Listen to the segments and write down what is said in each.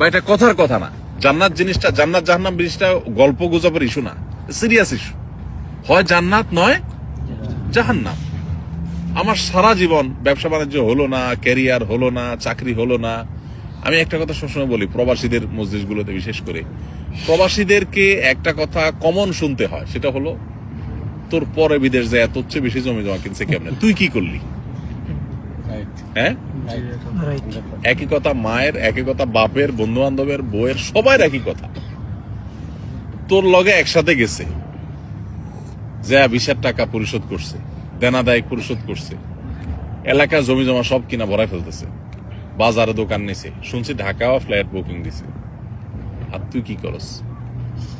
বা এটা কথার কথা না। জান্নাত জিনিসটা, জান্নাত জাহান্নাম জিনিসটা গল্প গুজবের ইস্যু না, সিরিয়াস ইস্যু। হয় জান্নাত নয় জাহান্নাম। আমার সারা জীবন ব্যবসা বাণিজ্য হলো না, ক্যারিয়ার হলো না, চাকরি হলো না। আমি একটা কথা সবসময় বলি, প্রবাসীদের মসজিদগুলোতে বিশেষ করে প্রবাসীদেরকে একটা কথা কমন শুনতে হয়, সেটা হলো তোর পরে বিদেশ যায় তোর চেয়ে বেশি জমি জমা কিনছে কেমনে, তুই কি করলি? হ্যাঁ, একই কথা মায়ের, একই কথা বাপের, বন্ধু বান্ধবের, বউয়ের, সবার একই কথা। তোর লগে একসাথে গেছে, যা 20,000 টাকা পরিশোধ করছে, দেনা দায় পরিশোধ করছে, এলাকা জমি জমা সব কিনা ভরাই ফেলতেছে, বাজারে দোকান নিছে, শুনছি ঢাকাও ফ্ল্যাট বুকিং দিছে। আর তুই কি করস?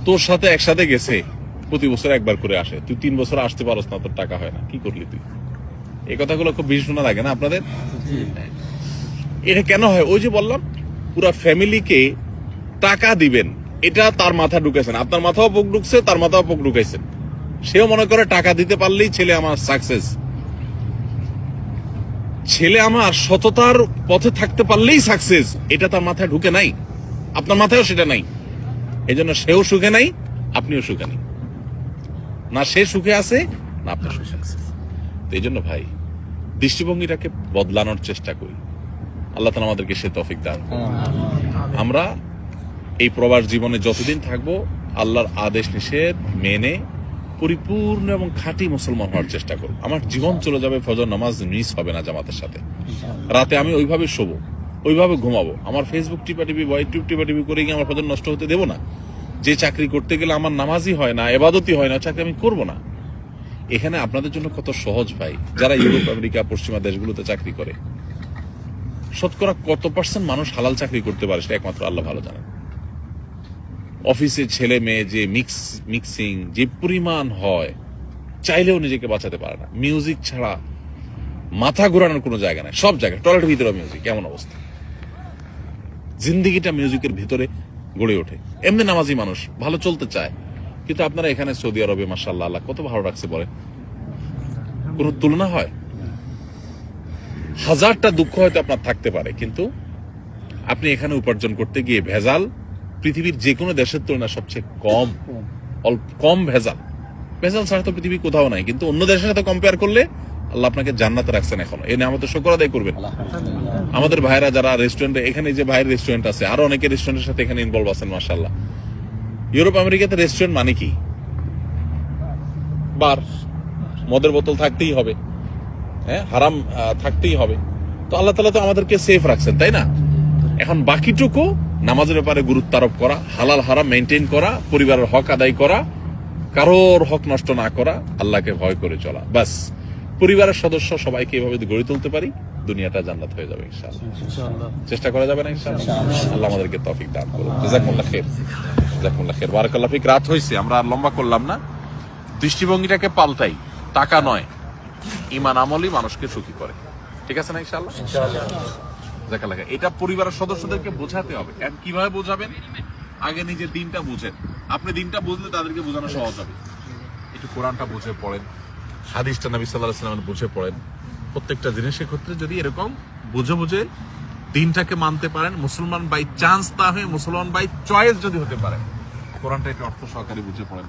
তোর সাথে একসাথে গেছে, প্রতি বছর একবার করে আসে, তুই 3 বছর আসতে পারস না, তোর টাকা হয় না, কি করলি তুই? এই কথাগুলো খুব বেশি শোনা লাগে না আপনাদের? এটা কেন হয়? ওই যে বললাম, পুরা ফ্যামিলিকে টাকা দিবেন, এটা তার মাথা ঢুকেছেন, আপনার মাথাও পোক ঢুকছে, তার মাথাও পোক ঢুকাইছেন। সেও মনে করে টাকা দিতে পারলেই ছেলে আমার সাকসেস, ছেলে আমার সততার পথে থাকতে পারলেই সাকসেস। এটা তার মাথায় ঢুকে নাই, আপনার মাথায়ও সেটা নাই। এই জন্য সেও সুখে নাই, আপনিও সুখে নাই, না সে সুখে আছে না আপনার সুখে আছে। তো এই জন্য ভাই, দৃষ্টিভঙ্গিটাকে বদলানোর চেষ্টা করি। আল্লাহ তাআলা আমাদেরকে সে তৌফিক দান করুন। আমরা এই প্রবাস জীবনে যতদিন থাকবো, আল্লাহর আদেশ নিষেধ মেনে পরিপূর্ণ এবং খাঁটি মুসলমান হওয়ার চেষ্টা করব। আমার জীবন চলে যাবে, ফজর নামাজ মিস হবে না জামাতের সাথে। রাতে আমি ওইভাবে শোবো, ওইভাবে ঘুমাবো। আমার ফেসবুক টিপাটিপি বা ইউটিউব টিপাটিপি করে গিয়ে আমার ফজর নষ্ট হতে দেবো না। যে চাকরি করতে গেলে আমার নামাজই হয় না, ইবাদতই হয় না, চাকরি আমি করবো না। এখানে আপনাদের জন্য কত সহজ ভাই, যারা ইউরোপ, আমেরিকা, পশ্চিমা দেশগুলোতে চাকরি করে, শতকরা কত % মানুষ হালাল চাকরি করতে পারে সেটা একমাত্র আল্লাহ ভালো জানেন। অফিসে ছেলে মেয়ে যে মিক্সিং যে পরিমাণ হয়, চাইলেও নিজেকে বাঁচাতে পারে না। মিউজিক ছাড়া মাথা ঘোরানোর কোনো জায়গা নাই, সব জায়গায় টয়লেটের ভিতরে মিউজিক, এমন অবস্থা। জিন্দিগিটা মিউজিকের ভিতরে গড়ে ওঠে। এমনি নামাজি মানুষ ভালো চলতে চায়, কিন্তু আপনারা এখানে সৌদি আরবে মাশাআল্লাহ আল্লাহ কত ভালো রাখছে বলে, কোন তুলনা হয়? হাজারটা দুঃখ হয়তো আপনার থাকতে পারে, কিন্তু আপনি এখানে উপার্জন করতে গিয়ে ভেজাল পৃথিবীর যে কোনো দেশের তুলনায় সবচেয়ে কম ভেজাল। ভেজাল ছাড়া তো পৃথিবী কোথাও নাই, কিন্তু অন্য দেশের সাথে কম্পেয়ার করলে আল্লাহ আপনাকে জান্নাতে রাখছেন এখনো। এই নিয়ামতের শুকর আদায় করবেন। আমাদের ভাইরা যারা রেস্টুরেন্টে, এখানে যে ভাইয়ের রেস্টুরেন্ট আছে, আরো অনেকে রেস্টুরেন্টের সাথে এখানে ইনভলভ আছেন মাশাআল্লাহ। ইউরোপ আমেরিকাতে রেস্টুরেন্ট মানে কি? বার, মদের বোতল থাকতেই হবে, হ্যাঁ, হারাম থাকতেই হবে। তো আল্লাহ তাআলা তো আমাদেরকে সেফ রাখছেন, তাই না? এখন বাকিটুকু নামাজের ব্যাপারে গুরুত্ব আরোপ করা, হালাল হারাম মেনটেন করা, পরিবারের হক আদায় করা, কারোর হক নষ্ট না করা, আল্লাহকে ভয় করে চলা, বাস। পরিবারের সদস্য সবাইকে এভাবে গড়ে তুলতে পারি, দুনিয়াটা জান্নাত হয়ে যাবে ইনশাআল্লাহ। চেষ্টা করা যাবে না ইনশাআল্লাহ? আল্লাহ আমাদেরকে তৌফিক দান করুন। জাযাকুমুল্লাহ খাইর, জাযাকুমুল্লাহ খাইর, বারাকাল্লাহ ফিক। রাত হইছে, আমরা আর লম্বা করলাম না। দৃষ্টিভঙ্গিটাকে পাল্টাই, টাকা নয়, ঈমান আমলই মানুষকে সুখী করে। ঠিক আছে না ইনশাআল্লাহ? ইনশাআল্লাহ। এটা পরিবারের সদস্যদেরকে বোঝাতে হবে। কিভাবে বোঝাবেন? আগে নিজের দিনটা বুঝেন। আপনি দিনটা বুঝলে তাদেরকে বোঝানো সহজ হবে। একটু কোরআনটা বুঝে পড়েন, হাদিসটা নবী সাল্লাল্লাহু আলাইহি ওয়াসাল্লাম বুঝে পড়েন। প্রত্যেকটা জিনিসের ক্ষেত্রে যদি এরকম বুঝে দিনটাকে মানতে পারেন, মুসলমান বাই চান্স তা হয়ে মুসলমান বাই চয়েস যদি হতে পারে, কোরআনটা একটু অর্থ সহকারে বুঝে পড়েন।